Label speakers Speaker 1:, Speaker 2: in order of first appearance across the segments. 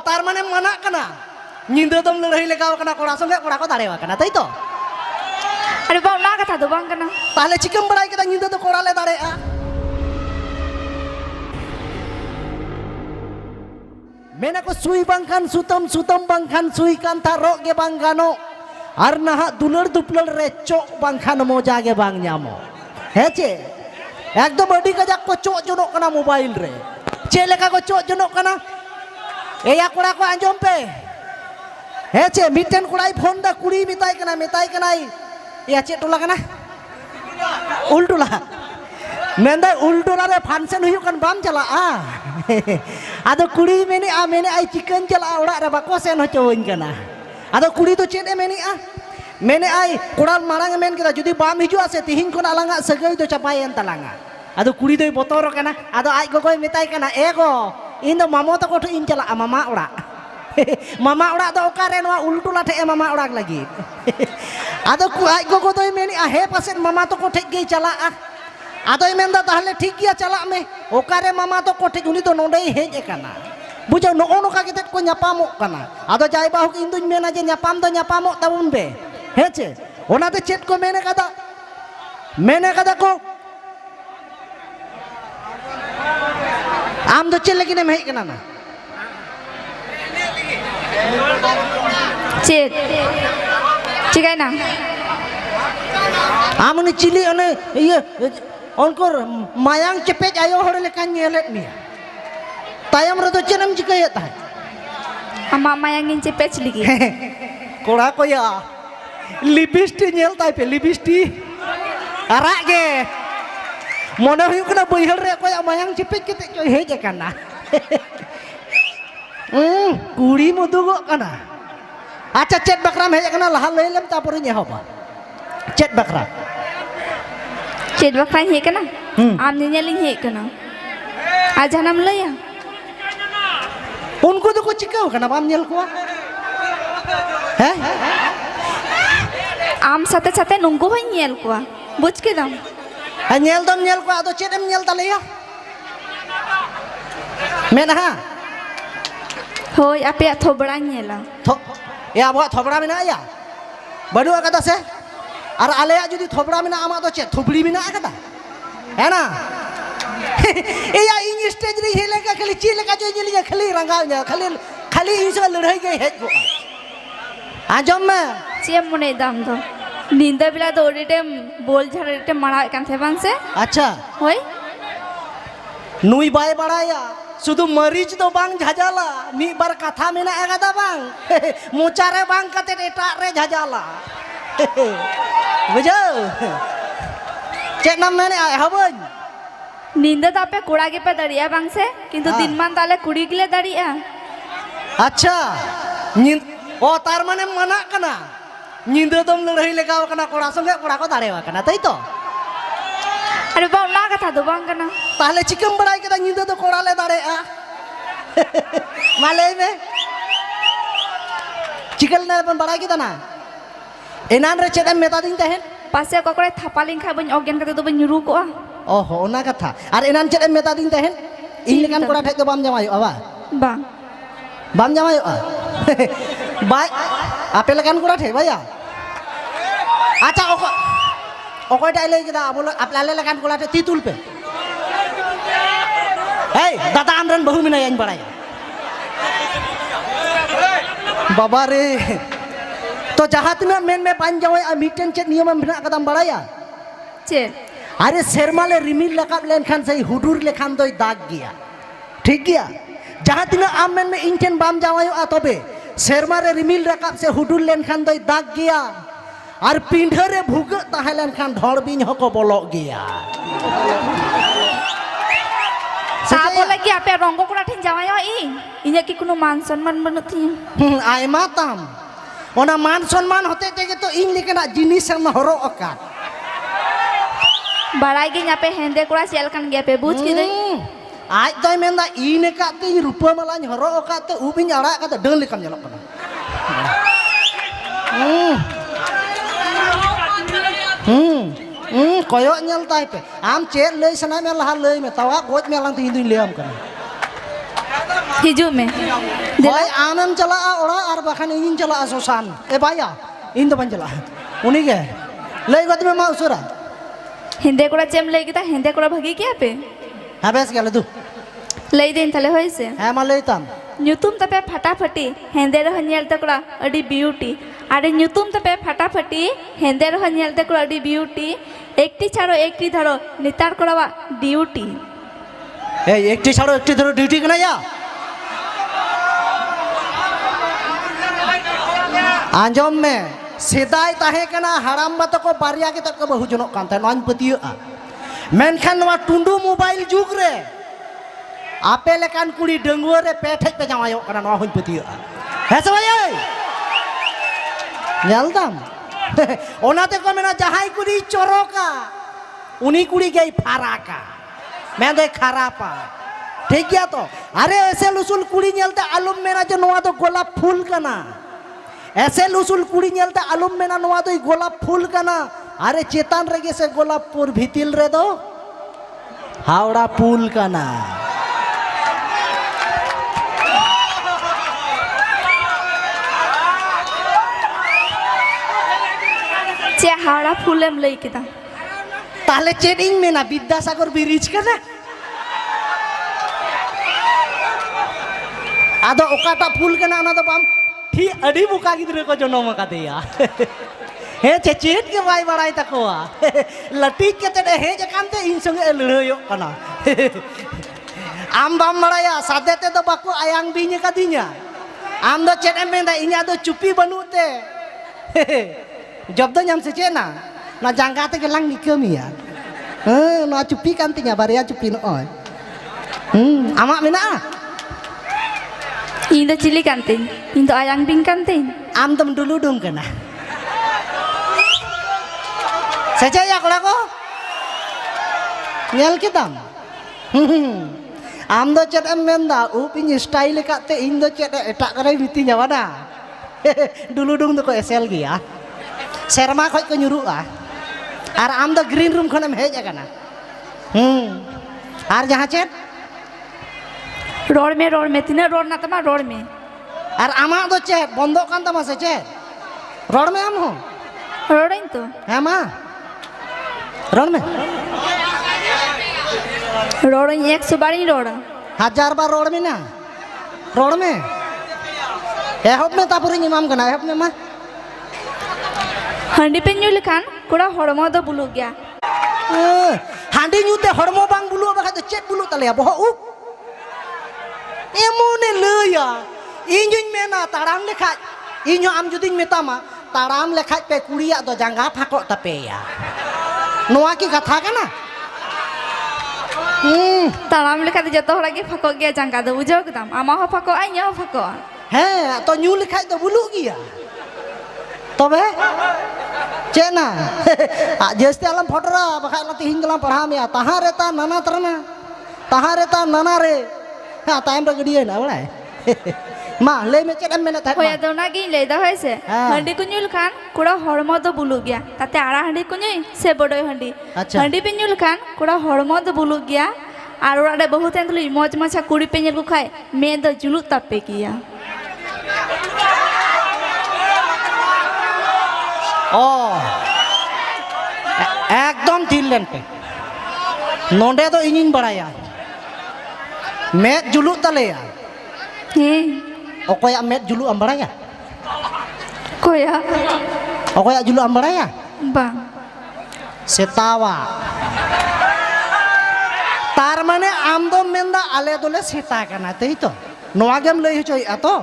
Speaker 1: तार माने मना कना निंदा दम लड़ाई लगाव कना कोड़ा संगे कोड़ा को दाड़ेवा कना तई तो
Speaker 2: अरे बाव ना कथा दो बांग कना
Speaker 1: ताहले चिकम बड़ाई केदा निंदा तो कोड़ा ले दाड़ेआ मेना को सुई बांगखान सुतम सुतम बांगखान सुई कान था रोग के बांग गानो और नहा दुलर दुपलर रे चोक बांगखान मोजा के बांग ᱧᱟᱢᱚ हेचे एकदम अडी कजाक को चोक जनोक कना मोबाइल रे चे लेका को चोक जनोक कना एया कोड़ा को आंजम पे हेचे मिटन कोड़ाई फोन दा कुड़ी मिताई कना या चे टोला कना उल्टोला मेंदा उल्टोला रे फंक्शन हुयु कन बाम चला आ आदो कुड़ी मेने आई चिकन चला ओड़ा रे बाको सेन होचोइन कना आदो कुड़ी तो चेद मेने आ मेने आई कोड़ा मारांग मेन केदा जुदी बाम हिजुआ से तिहिन कोन आलांगा सगई तो चपायन तलांगा आदो कुड़ी दोय बोतोर कना आदो आई गोगोय मिताई कना एगो इन दो मामो तको ठो इन चला मामा ओड़ा मामा ओड़ा दो ओकारे नवा उल्टोला ठे मामा ओड़ा लगी आदो आई गोगो दोय मेने आ हे पासे मामा तको ठे गे चला आ आदोय मेंदा ताहले ठीक गिया चला में ओकारे मामा तो कोठे उनी तो नोंडे हेज एकाना बुझो नो नोका केते को ᱧᱟᱯᱟᱢᱚᱜ ᱠᱟᱱᱟ आदो जाय बाहु इन दुñ मेना जे ᱧᱟᱯᱟᱢ दो ᱧᱟᱯᱟᱢᱚᱜ ताबुन बे हेचे ओनाते चेत को मेने कदा को आम दो चेल लगी ने हेज कना ना
Speaker 2: चेत चिकाय ना
Speaker 1: आम उनी चिली ओने ये उनकोर मायांग चेपेज आयो हड़ लेका नेलेत मिया तायम रे तो चेनम चिकाय ता
Speaker 2: अमा मायांग इन चेपेच लिगी
Speaker 1: कोड़ा को या लिपस्टिक नेल ताय पे लिपस्टिक आरा गे मने हुयु कना बैहल रे को मायांग चेपेज केते चो हेज कना कुड़ी मुदुगो कना अच्छा चेत बकराम हेज कना लहा लैलम तापर नेहबा चेत बकरा
Speaker 2: चेत बकरा हे कना आम नेलिंग हे कना आज हम लया
Speaker 1: उनको तो को चिकाव कना बाम नेल को हैं
Speaker 2: आम साथे साथे नुंगो होय नेल को बुझ के दम
Speaker 1: आ नेल दम नेल को आदो चेदम नेल तलेया मेना
Speaker 2: होय आपे थोबड़ा नेला
Speaker 1: थो या अब थोबड़ा मेना या बडु कदा से और आलेया जुदी थोबड़ा मेना आमा तो चे थोबड़ी मेना कदा है ना एया इन स्टेज रे हेले का खाली ची लेका जो नेलिया खाली रंगा खाली इन से लड़ाई गई है को आजम में
Speaker 2: चे मने दाम दो नींदा बिला दो ओडीटे बोल झड़टे मड़ा कान थे बांग से
Speaker 1: अच्छा
Speaker 2: होय
Speaker 1: नुई बाय बड़ाया सुदु मरीच तो बांग झाजाला मी बार कथा मेना एगादा बांग मोचारे बांग कते एटा रे झाजाला बुझो चेक नाम मैंने हबन
Speaker 2: नींदा तापे कोड़ा के पे दड़िया बांग से किंतु दिन मान ताले कुड़ी के लिए दड़िया
Speaker 1: अच्छा ओ तार माने मना कना निंदा दम लड़ाई लगाव कना कोड़ा संगे कोड़ा को दाड़ेवा कना तई तो
Speaker 2: अरे बाव ना कथा दो बांग कना
Speaker 1: ताहले चिकम बड़ाई केदा निंदा तो कोड़ा ले दाड़ेआ माले में चिकल ने बड़ाई केदा ना एनान रे चेदम मेता दिन तहेन
Speaker 2: पासे कोकड़े थापालिंग खा बन ऑर्गेन कते तो बन न्यूरू को
Speaker 1: ओहो ओना कथा और एनान चेदम मेता दिन तहेन इन लेकान कोड़ा ठे तो बाम जमायो आवा बाम जमायो बाय आपे लेकान कोड़ा ठे भैया अच्छा ओको डाइले केदा आपला लेकान कोड़ा ठे तीतुल पे हे दादा आमरन बहु मिना यान बड़ाया बाबा रे तो जहाँ तना मेन में पान जाओ मीटन चेक नियम में कदम बड़ाया
Speaker 2: चेक
Speaker 1: अरे शर्मा ले रिमिल लकाब लेन खान सही हुडूर ले खान तो दाग गया ठीक गया जहाँ तना आम मेन में इंटेन बाम जाओ तबे शर्मा रे रिमिल लकाब से हुडूर लेन खान तो दाग गया और पिंढे रे भूग ताहे लेन खान धड़ बिन हको बोलो गया
Speaker 2: सा बोले कि आपे रंगो कोड़ा ठिन जावायो इने की कोनो मान सम्मान बनती
Speaker 1: आयमा ताम ओना मान सम्मान होते तेगे तो इन लेकना जिनिस हम हरो अका
Speaker 2: बड़ाई गे यहाँ पे हेंदे कोड़ा चेल कान गया पे बुझ के दई
Speaker 1: आज तो मेंदा इन का ते रुपा मला हरो अका ते उबिन आड़ा का डन लेकम जलक कना कोयो नेल ताई पे आम चेल ले सना में लहा ले में तवा गोज में लंग तीन दिन ले आम कना
Speaker 2: हिजू में
Speaker 1: होय आमेम चला ओड़ा और बखान इन चला सोसान ए भाईया इन तो बन चला उन्हीं के ले गत में मा उसरा
Speaker 2: हिंदे कोड़ा चेम लई किता हिंदे कोड़ा भगी क्या पे
Speaker 1: हाँ बेस गया ले तू
Speaker 2: लई दिन तले होई से
Speaker 1: है मा ले तम
Speaker 2: ᱧᱩᱛᱩᱢ ᱛᱟᱯᱮ ᱯᱷᱟᱴᱟᱯᱷᱟᱴᱤ ᱦᱮᱸᱫᱮ ᱨᱮᱦᱚᱸ ᱧᱮᱞ ᱛᱮᱠᱚᱲᱟ ᱟᱹᱰᱤ ᱵᱤᱭᱩᱴᱤ ᱟᱨ ᱧᱩᱛᱩᱢ ᱛᱟᱯᱮ ᱯᱷᱟᱴᱟᱯᱷᱟᱴᱤ ᱦᱮᱸᱫᱮ ᱨᱮᱦᱚᱸ ᱧᱮᱞ ᱛᱮᱠᱚᱲᱟ ᱟᱹᱰᱤ ᱵᱤᱭᱩᱴᱤ ᱮᱠᱴᱤ ᱪᱷᱟᱲᱚ ᱮᱠᱴᱤ ধারো নিতার কোড়াওয়া ডিউটি
Speaker 1: ए एक टी छाड़ो एक टी धरो ड्यूटी कना या आंजम में सेदाय ताहे कना हराम बात को बारिया के तक बहु जनों कांता नॉन पतियो मेनखान नवा टुंडू मोबाइल जुग रे आपे लेकान कुड़ी डंगुआ रे पेठेज पे जावायो कना नवा हुन पतियो है सवाय नेलदाम ओनाते को मेना जहाई कुड़ी चोरोका उन्हीं कुड़ी गई फाराका मैं दे खरापा ठीक गया तो अरे ऐसे लुसुल कुड़ी नेलते आलम मेना जो नवा तो गोलाप फूल कना ऐसे लुसुल कुड़ी नेलते आलम मेना नवा तो गोलाप फूल कना अरे चेतान रेगे से गोलाप पुर भीतिल रे दो हावड़ा पुल कना
Speaker 2: चे हावड़ा फूलेम लई किता
Speaker 1: ताले चेडिंग में ना विद्यासागर ब्रिज कना आदो ओकाटा फूल कना ना तो बाम ठी अड़ी बुका गिद्रे को जन्म कादेया हे चेचेट के बाई बड़ाई तकोआ लटीक के ते हे जकानते इन संगे लड़यो कना आम बाम बड़ाया सादे ते तो बाको आयांग बिnya कदिnya आम दो चेट एमेंदा इnya दो चुपी बनुते जब दो nyam se cena na jangka te gelang nikemiya na cupi kan tinya baria cupi no oi amak mena
Speaker 2: ᱤᱧ ᱫᱚ ᱪᱤᱞᱤ ᱠᱟᱱᱛᱤᱧ ᱤᱧ ᱫᱚ ᱟᱭᱟᱝ ᱵᱤᱝ ᱠᱟᱱᱛᱤᱧ
Speaker 1: am dom dulu dong kena saja ya kola ko nyel kitam am do chat em menda upin style kate in do chat etak kare mitinya wana dulu dong to ko esel gia serma khoj ko nyuru ar am do green room khonam hej akana ar jaha chat
Speaker 2: road में तीना road ना तमा road में
Speaker 1: और आमा दो चेट बंदो कान तमा से चेट रोड में आम हो
Speaker 2: रोड इन तो
Speaker 1: है माँ रोड में
Speaker 2: रोड 100 बार ही रोड
Speaker 1: 1000 बार रोड में ना रोड में एहब में तापुरी इमाम कना एहब में माँ
Speaker 2: हंडी पे न्यू लिखान कुड़ा हड़मो दो बुलु गया
Speaker 1: हांडी न्यूते हड़मो बांग बुलु अब खाते चेट बुलु तले बहुत उप एमोने लया इंजुन में ना ताराम लेखा इंजो आम जुदिन में तामा ताराम लेखा पे कुड़िया दो जंगा फाको तपेया नोआ की कथा का ना
Speaker 2: ताराम लेखा तो जतो हड़ा के फको गया जंगा दो बुझो कदम आमा हो फको आई हो फको
Speaker 1: है तो न्यू लेखा तो बुलु गया तबे चेना जैसे आलम फटरा बखाय लती हिंगला पढ़ा में तहां रेता नाना तरना तहां रेता नाना रे हाँ टाइम रे गड़िए ना बड़ा माँ ले में चेक में ना था
Speaker 2: होया तो ना गिन ले दा है से हंडी कुन्युल खान कुड़ा हड़मो दो बुलु गया ताते आड़ा हंडी कुन्युई से बड़ोय हंडी हंडी पे न्युल खान कुड़ा हड़मो दो बुलु गया और ओराडे बहुत एंतली मौज मचा कुड़ी पे नेल को खाए मैं दो जुलु तपे किया
Speaker 1: ओ एकदम दिल लेन पे नोंडे तो इंजिन बढ़ाया मैं जुलू तले या ओकोया मैं जुलू अंबड़ा या
Speaker 2: कोया
Speaker 1: ओकोया जुलू अंबड़ा या
Speaker 2: bang
Speaker 1: सेतावा तार माने आम दो मेंदा आले दोले सेता कना तई तो नोआ गेम लई होचोय अतो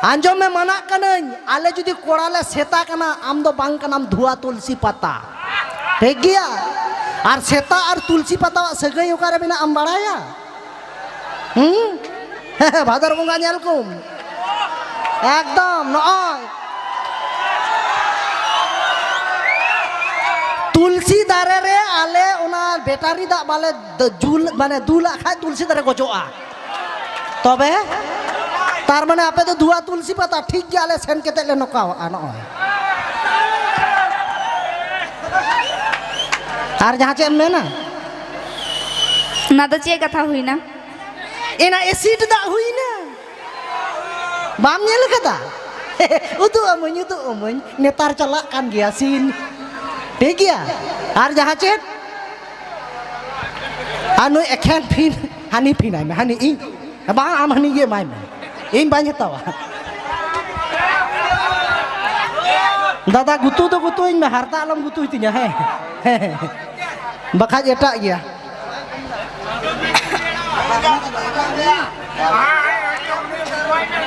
Speaker 1: आंजो में मना कनन आले जुदी कोड़ाले सेता कना आम दो बांग कनाम धुआ तुलसी पत्ता ठीक गया और सेता और तुलसी पत्ता सगई ओकारे बिना अंबड़ा या भादर बंगा नेल कुम एकदम नय तुलसी दारे रे आले ओना बैटारी दा बाले जुल माने दुला खाय तुलसी दारे गजोआ तबे तार माने आपे तो धुआ तुलसी पता ठीक गया आले सेन केते ले नकावा नय आर जहां चे में ना
Speaker 2: ना तो चे कथा हुई ना
Speaker 1: ena acid dak huina bam nyel kata utu amuny netar celak kan gya sin ঠিক গিয়া আর যাহা চেত anu ekhen phin hani phinai me hani ing ba am hani ye mai me ing ban hetawa dada gutu to gutuin me harta alam gutu itinya he bakaj etak gya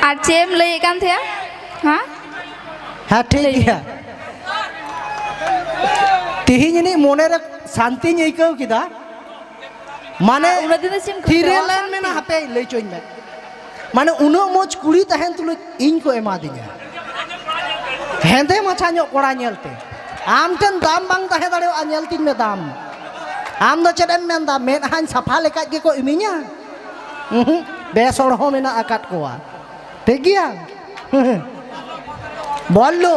Speaker 2: আর চেম লই কান থিয়া হ্যাঁ
Speaker 1: হ্যাঁ ঠিক গিয়া तिहिन ini मोने रे शांति आइकाव किदा माने थिरेलन में ना हापे लई चोइन में माने उनो मोज कुड़ी तहन तुल इन को एमा दिया हेंदे माछा ᱧᱚᱜ कोड़ा नेलते आम टन दाम बांग तहे दाड़े नेलतिन में दाम आम दो चेदम मेन दा मेन हान सफा लेका गे को इमिnya बेसोड़ हो मेना आकाट कोआ ठीक गया बोलो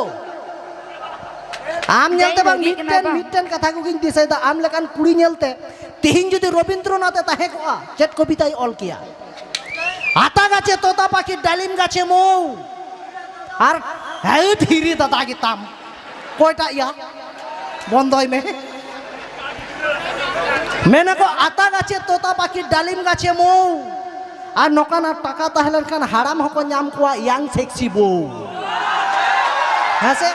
Speaker 1: आम नेलते बांग मिटन कथा को गिन दिसाइदा आम लेकान कुड़ी नेलते तिहिन जुदी रवींद्रनाथे ताहे कोआ चेत कविताय ऑल किया आता गाचे तोता पाखी डालिम गाचे मौ আর এই ফিরি দাদা গিতাম কয়টা ইয়া বন্ধই মে মেনে কো আতা গাছে তোতা পাখি ডালিম গাছে মৌ আর নকানা টাকা তাহলেন খান হারাম হক নাম কোয়া ইয়াং সেক্সি বউ হ্যাঁ সে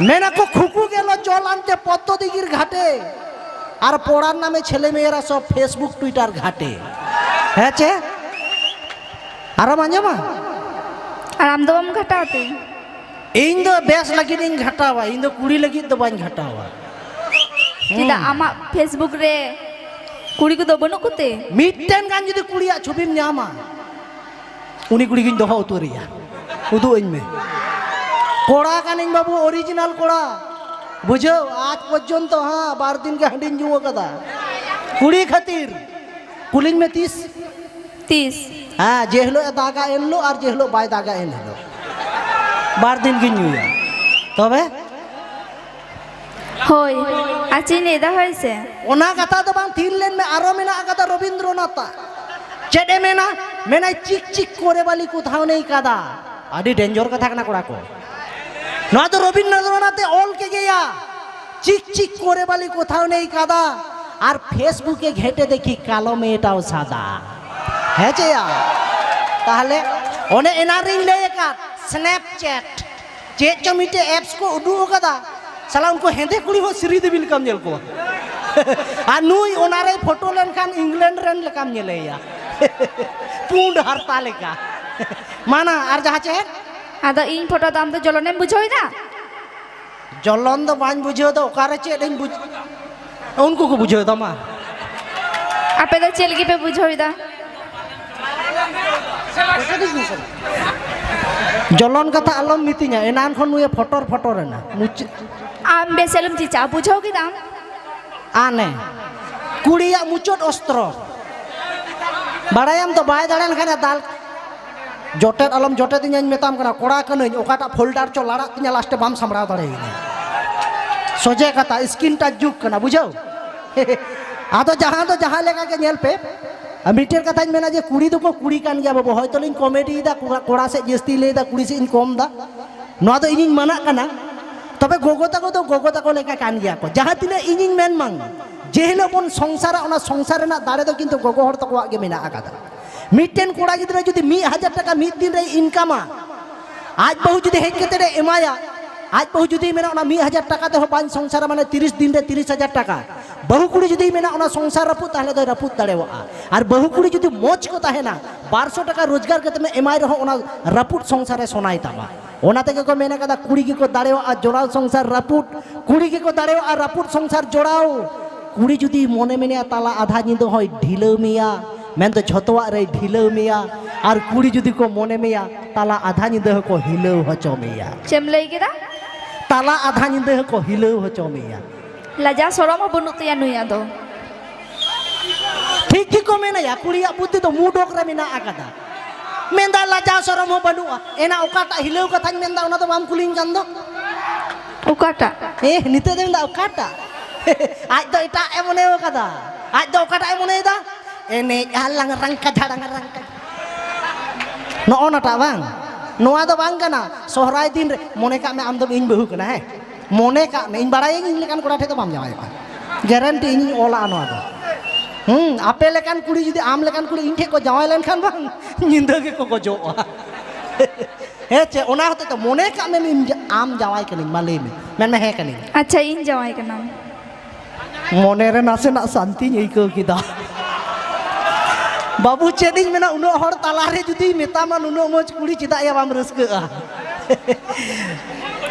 Speaker 1: মেনে কো খুকু গেল জল আনতে পদ্মদিঘির ঘাটে আর পড়ার নামে ছেলে মেয়েরা সব ফেসবুক টুইটার ঘাটে হ্যাঁ চে আর মাঞ্জামা
Speaker 2: আর আম দম ঘাটাতে
Speaker 1: ᱤᱧ ᱫᱚ ᱵᱮᱥ ᱞᱟᱹᱜᱤᱫ ᱤᱧ ᱜᱷᱟᱴᱟᱣᱟ ᱤᱧ ᱫᱚ ᱠᱩᱲᱤ ᱞᱟᱹᱜᱤᱫ ᱫᱚ ᱵᱟᱹᱧ ᱜᱷᱟᱴᱟᱣᱟ
Speaker 2: ᱪᱮᱫᱟᱜ ᱟᱢᱟᱜ ᱯᱷᱮᱥᱵᱩᱠ ᱨᱮ ᱠᱩᱲᱤ ᱠᱚᱫᱚ ᱵᱟᱹᱱᱩᱜ ᱠᱚᱛᱮ
Speaker 1: ᱢᱤᱫᱴᱮᱱ ᱜᱟᱱ ᱡᱩᱫᱤ ᱠᱩᱲᱤᱭᱟᱜ ᱪᱷᱚᱵᱤᱢ ᱧᱟᱢᱟ ᱩᱱᱤ ᱠᱩᱲᱤ ᱜᱤᱧ ᱫᱚᱦᱚ ᱩᱛᱟᱹᱨᱮᱭᱟ ᱩᱫᱩᱜ ᱟᱹᱧ ᱢᱮ ᱠᱚᱲᱟ ᱠᱟᱹᱱᱟᱹᱧ ᱵᱟᱵᱩ ᱚᱨᱤᱡᱤᱱᱟᱞ ᱠᱚᱲᱟ বুঝাও আজ পর্যন্ত হ্যাঁ 12 দিন কে হাঁডিন জুও কাদা কুড়ি খাতির কুলিং মে 30 হ্যাঁ যে হলো দাগা এলো আর যে হলো বাই দাগা এলো 12 দিন গিন জুয়া তবে
Speaker 2: হই আছি নেদা হইছে
Speaker 1: ওনা কথা তো বাং থিরলেন মে আরো মেনা কথা রবীন্দ্রনাথ চেডে মেনা মেনাই চিক চিক করে বালি কোথাও নেই কাদা আদি ডেঞ্জার কথা না কোড়া কো না তো রবীন্দ্রনাথে অল কে গিয়া চিক চিক করে বালি কোথাও নেই কাদা আর ফেসবুকে ঘেটে দেখি কালো মেয়েটাও সাদা হ্যাঁ চেয়া তাহলে অনে এনারিং লেকা স্ন্যাপচ্যাট যে চমিটে অ্যাপস কো উডু কাদা সালা উনকো হেঁদে কুড়ি হো শ্রীদেবী লেকাম নেল কো আর নুই ওনারে photo লেনখান England rain লেকাম নেলেয়া Pundra Harta লেকা মানা আর যাহা চে
Speaker 2: আদা ইন ফটো দাম তো জলনেম বুঝাই না
Speaker 1: জলন তো বাñ বুঝাও তো ওকারে চে দেন বুঝ উনকো কো বুঝাও তো মা
Speaker 2: আপে তো চেলগি পে বুঝাই দা
Speaker 1: জলন কথা আলম মিতিኛ এনান খন নুয়ে ফটোর ফটোর না
Speaker 2: আম বেসেলম চিচা বুঝাও কি দাম
Speaker 1: আনে কুড়িয়া মুচট অস্ত্র বাড়ায়াম তো বাই দাঁড়ান খানে দাল জটের আলম জটে দিন মেতাম কানা কোড়া কানই ওকাটা ফোল্ডার চো লাড়া তিনা লাস্টে বাম সামড়াও দাঁড়াইনি সোজে কথা স্ক্রিন টাচ যুগ কানা বুঝাও আদো যাহা লেখা কে নেল পে মিটের কথাই মেনা যে কুড়ি দো কুড়ি কান গিয়া বাবু হয়তো লিন কমেডি দা কোড়া সে জস্তি লে দা কুড়ি সে ইন কম দা নোয়া তো ইনিং মানা কানা তবে গোগোতা কো লেখা কান গিয়া কো যাহা তিনা ইনিং মেন মাং যে হলো বন সংসারা ওনা সংসারে না দাঁড়ে তো কিন্তু গোগো হড় তো কোয়া গে মেনা আকাদা মিটেন কোড়া গিদ্রা যদি 1000 টাকা মিদ দিন রে ইনকামা আজ বহু যদি হেজ কেতে রে এমায়া আজ বহু যদি মেনা ওনা 1000 টাকা তে বান সংসার মানে 30 দিন রে 30000 টাকা বহু কুড়ি যদি মেনা ওনা সংসার রাপুত তাহলে তো রাপুত দাঁড়েওয়া আর বহু কুড়ি যদি মোজ কো তাহে না 1200 টাকা রোজগার করতে মে এমাই রহ ওনা রাপুত সংসারে সোনাই তাবা ওনা থেকে কো মেনা কাদা কুড়ি কি কো দাঁড়েওয়া আর জোড়াও সংসার রাপুত কুড়ি কি কো দাঁড়েওয়া আর রাপুত সংসার জোড়াও কুড়ি যদি মনে মেনে তালা আধা নিদ হয় ঢিল মিয়া মেন তো ঝতোয়া রে ঢিল মিয়া আর কুড়ি যদি কো মনে মিয়া তালা আধা নিদ কো হিলেও হচ মিয়া
Speaker 2: চেমলাই কেদা
Speaker 1: তালা আধা নিদ কো হিলেও হচ মিয়া
Speaker 2: লাজা সরম বনুত ya nuya do
Speaker 1: ঠিক কি কো মেনা কুড়িয়া বুদ্ধি তো মুডক রে মেনা আকাদা মেন্দা লাজা সরম বানুয়া এনা ওকাটা হিলেও কথাñ মেন্দা ওনা তো বাম কুলিং কান দো
Speaker 2: ওকাটা
Speaker 1: নিতে দেন দা ওকাটা আজ তো এটা এমনে ওকাদা আজ তো ওকাটা এমনে দা enek alang rangka jarang rangka. No nata bang. Noa do bang kana sohrai din re mone kak me am do ing bahu kana he. Mone kak me ing barai ing lekan kora the to bam jawai ba. Guarantee ing ola noa do. Ape lekan kuri judi am lekan kuri ing the ko jawai len kan bang nyinda ge ko joa. Hece ona hote to mone kak me am jawai kaning malay me. Men me he kaning.
Speaker 2: अच्छा इन जवाई का नाम
Speaker 1: Mone re nase nak santi nyai ke kita. Babu ceding mena uno hor talare judi metaman uno moj kuri cita ya bam reske ah.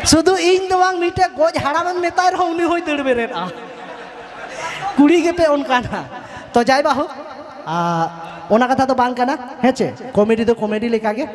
Speaker 1: Sudu ing doang mite goj haram metai rho uni hoi deur beret ah. Kuri ge pe onkana. To jai bahu ona katha to bang kana heche comedy to comedy lekage